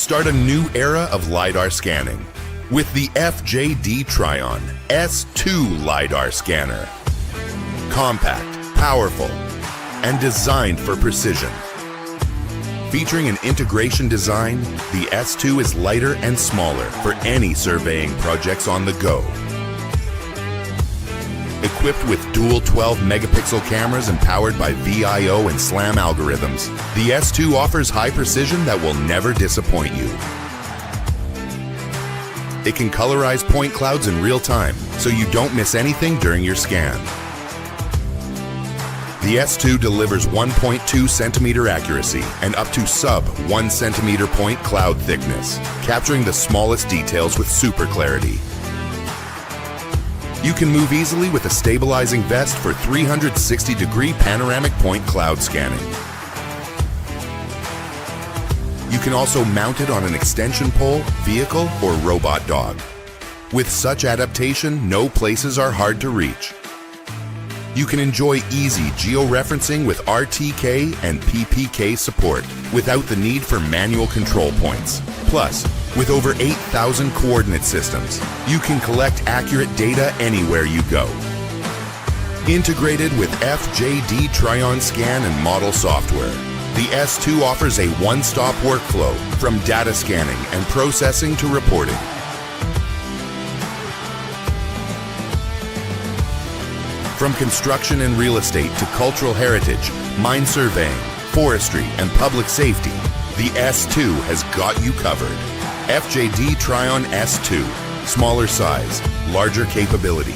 Start a new era of LiDAR scanning with the FJD Trion S2 LiDAR scanner. Compact, powerful, and designed for precision. Featuring an integration design, the S2 is lighter and smaller for any surveying projects on the go. Equipped with dual 12-megapixel cameras and powered by VIO and SLAM algorithms, the S2 offers high precision that will never disappoint you. It can colorize point clouds in real time, so you don't miss anything during your scan. The S2 delivers 1.2 centimeter accuracy and up to sub-1 centimeter point cloud thickness, capturing the smallest details with super clarity. You can move easily with a stabilizing vest for 360-degree panoramic point cloud scanning. You can also mount it on an extension pole, vehicle, or robot dog. With such adaptation, no places are hard to reach. You can enjoy easy georeferencing with RTK and PPK support without the need for manual control points. Plus, with over 8,000 coordinate systems, you can collect accurate data anywhere you go. Integrated with FJD Trion scan and model software, the S2 offers a one-stop workflow from data scanning and processing to reporting. From construction and real estate to cultural heritage, mine surveying, forestry, and public safety, the S2 has got you covered. FJD Trion S2, smaller size, larger capability.